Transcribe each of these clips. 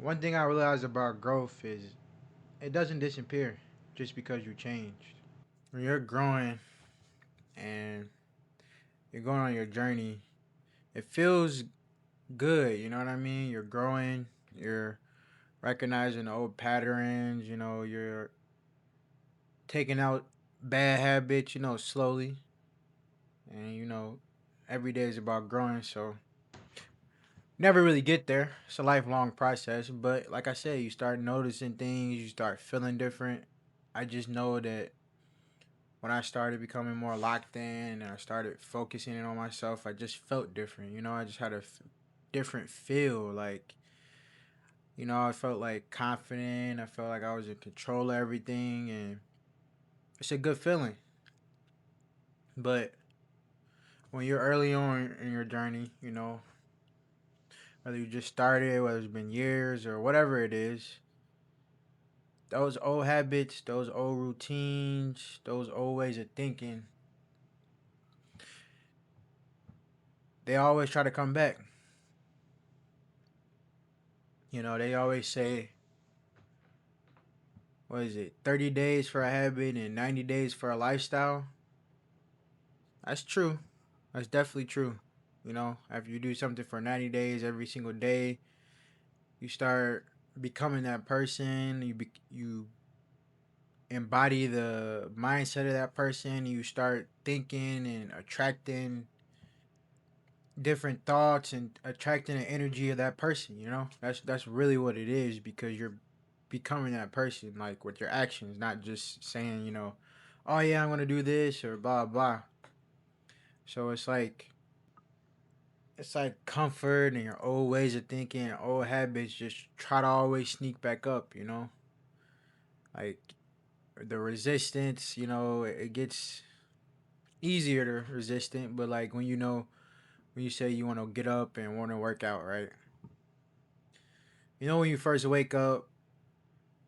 One thing I realized about growth is it doesn't disappear just because you changed. When you're growing and you're going on your journey, it feels good, you know what I mean? You're growing, you're recognizing the old patterns, you're taking out bad habits, slowly. And every day is about growing, so never really get there. It's a lifelong process, but like I said, you start noticing things, you start feeling different. I just know that when I started becoming more locked in and I started focusing in on myself, I just felt different. I just had a different feel. Like, I felt like confident. I felt like I was in control of everything, and it's a good feeling. But when you're early on in your journey, whether you just started, whether it's been years or whatever it is, those old habits, those old routines, those old ways of thinking, they always try to come back. They always say, what is it, 30 days for a habit and 90 days for a lifestyle? That's true. That's definitely true. After you do something for 90 days every single day, you start becoming that person. You embody the mindset of that person. You start thinking and attracting different thoughts and attracting the energy of that person. That's really what it is, because you're becoming that person, like with your actions, not just saying, oh yeah, I'm gonna do this or blah blah. So it's like comfort and your old ways of thinking and old habits just try to always sneak back up. Like the resistance, it gets easier to resist it, but like when you say you want to get up and want to work out, right? When you first wake up,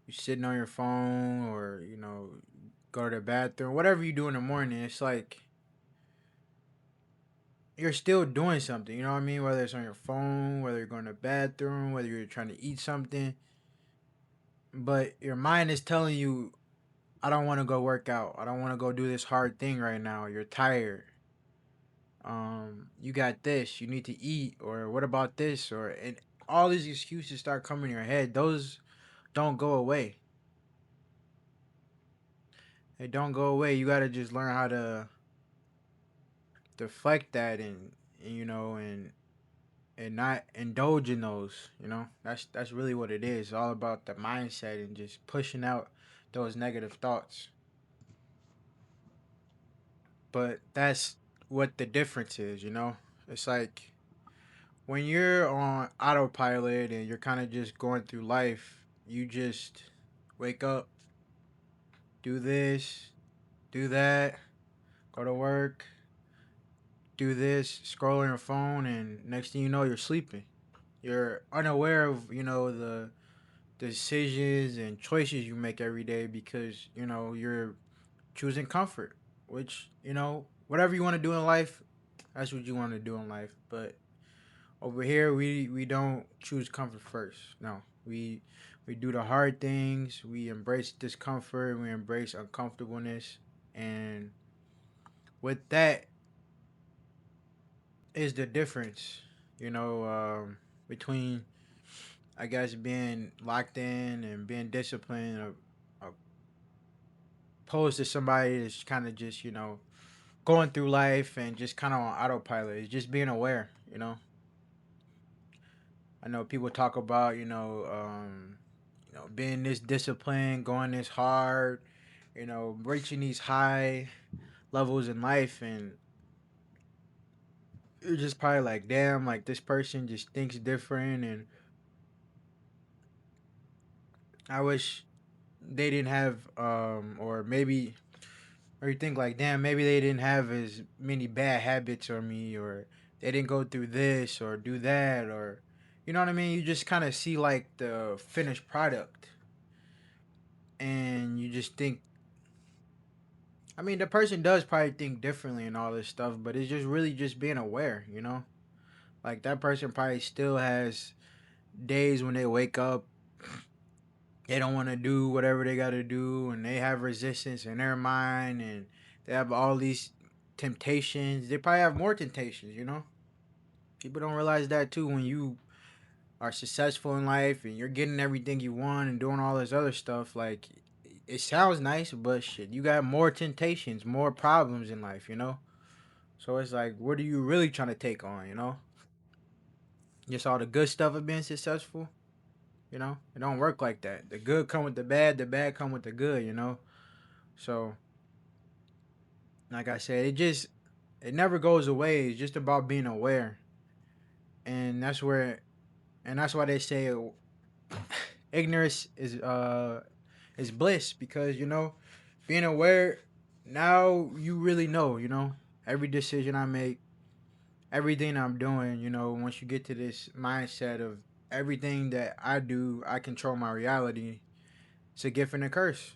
you sitting on your phone or go to the bathroom, whatever you do in the morning, it's like you're still doing something. You know what I mean? Whether it's on your phone, whether you're going to the bathroom, whether you're trying to eat something, but your mind is telling you, I don't want to go work out. I don't want to go do this hard thing right now. You're tired. You got this. You need to eat, or what about this, or and all these excuses start coming in your head. Those don't go away. They don't go away. You gotta just learn how to deflect that and not indulge in those. That's really what it is. It's all about the mindset and just pushing out those negative thoughts. But that's what the difference is. It's like when you're on autopilot and you're kind of just going through life, you just wake up, do this, do that, go to work, do this, scroll on your phone, and next thing you know, you're sleeping. You're unaware of, the decisions and choices you make every day because, you're choosing comfort, which, whatever you want to do in life, that's what you want to do in life. But over here, we don't choose comfort first. No, we do the hard things. We embrace discomfort. We embrace uncomfortableness, and with that is the difference. Between, I guess, being locked in and being disciplined, opposed to somebody that's kind of just going through life and just kind of on autopilot. It's just being aware. I know people talk about being this disciplined, going this hard, reaching these high levels in life, and you're just probably like, damn, like this person just thinks different, and I wish they didn't have, or maybe, or you think like, damn, maybe they didn't have as many bad habits or me, or they didn't go through this or do that, or you know what I mean. You just kind of see like the finished product, and you just think, I mean, the person does probably think differently and all this stuff, but it's just really just being aware. Like that person probably still has days when they wake up, they don't want to do whatever they got to do, and they have resistance in their mind, and they have all these temptations. They probably have more temptations, you know? People don't realize that too when you are successful in life and you're getting everything you want and doing all this other stuff. Like, it sounds nice, but shit, you got more temptations, more problems in life, you know? So it's like, what are you really trying to take on, you know? Just all the good stuff of being successful, you know? It don't work like that. The good come with the bad come with the good, you know? So, like I said, it never goes away. It's just about being aware. And that's why they say ignorance is bliss, because you know, being aware, now you really know, you know, every decision I make, everything I'm doing, you know, once you get to this mindset of everything that I do, I control my reality, it's a gift and a curse,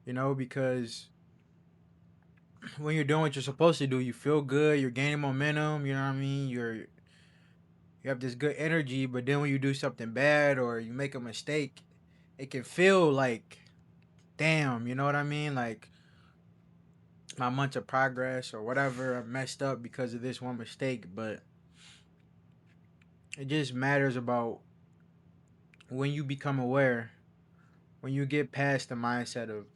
you know, because when you're doing what you're supposed to do, you feel good, you're gaining momentum, you know what I mean? You have this good energy, but then when you do something bad or you make a mistake, it can feel like, damn, you know what I mean? Like, my months of progress or whatever I messed up because of this one mistake, but it just matters about when you become aware, when you get past the mindset of,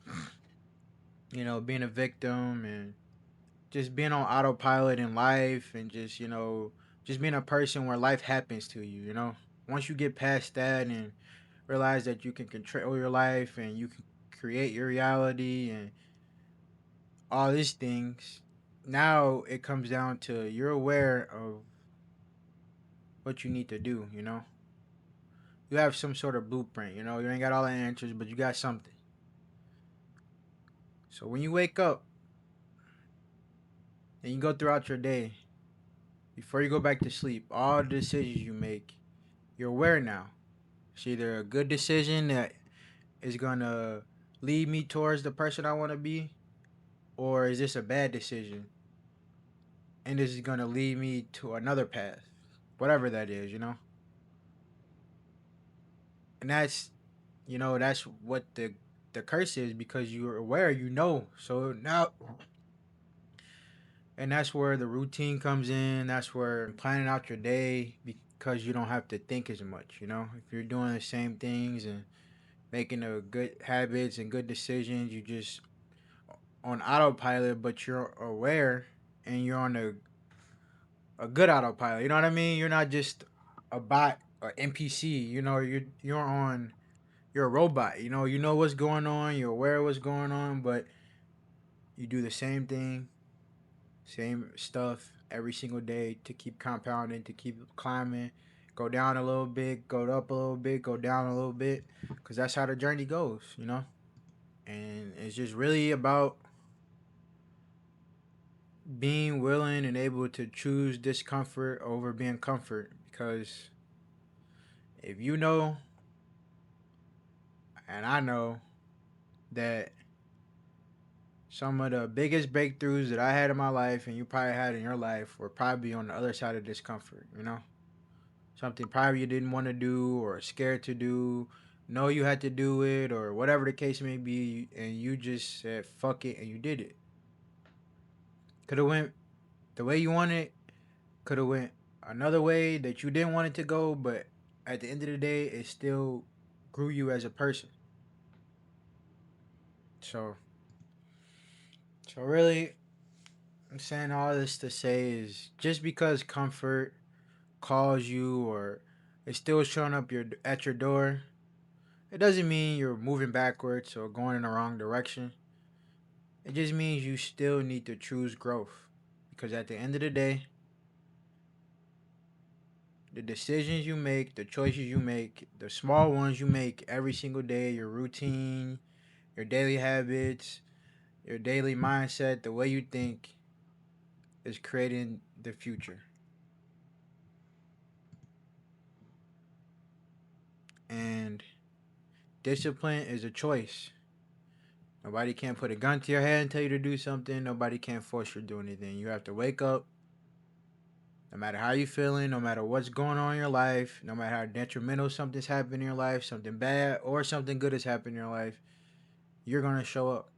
you know, being a victim and just being on autopilot in life and just, you know, just being a person where life happens to you, you know. Once you get past that and realize that you can control your life and you can create your reality and all these things, now it comes down to you're aware of what you need to do, you know? You have some sort of blueprint, you know? You ain't got all the answers, but you got something. So when you wake up and you go throughout your day, before you go back to sleep, all the decisions you make, you're aware now. It's either a good decision that is gonna lead me towards the person I wanna be, or is this a bad decision and this is gonna lead me to another path? Whatever that is, you know? And that's, you know, that's what the curse is, because you're aware, you know. So now, and that's where the routine comes in. That's where planning out your day, because you don't have to think as much, you know. If you're doing the same things and making the good habits and good decisions, you just on autopilot, but you're aware and you're on a good autopilot. You know what I mean? You're not just a bot or NPC. You know, you're a robot. You know what's going on. You're aware of what's going on, but you do the same thing, same stuff every single day to keep compounding, to keep climbing. Go down a little bit, go up a little bit, go down a little bit, because that's how the journey goes, you know? And it's just really about being willing and able to choose discomfort over being comfort. Because if you know, and I know, that some of the biggest breakthroughs that I had in my life and you probably had in your life were probably on the other side of discomfort, you know? Something probably you didn't want to do or scared to do, know you had to do it or whatever the case may be, and you just said fuck it and you did it. Could have went the way you wanted, could have went another way that you didn't want it to go, but at the end of the day, it still grew you as a person. So, so really, I'm saying all this to say is just because comfort calls you or it's still showing up at your door, it doesn't mean you're moving backwards or going in the wrong direction. It just means you still need to choose growth. Because at the end of the day, the decisions you make, the choices you make, the small ones you make every single day, your routine, your daily habits, your daily mindset, the way you think, is creating the future. And discipline is a choice. Nobody can put a gun to your head and tell you to do something. Nobody can force you to do anything. You have to wake up No matter how you feeling, no matter what's going on in your life, no matter how detrimental something's happened in your life, something bad or something good has happened in your life, you're gonna show up.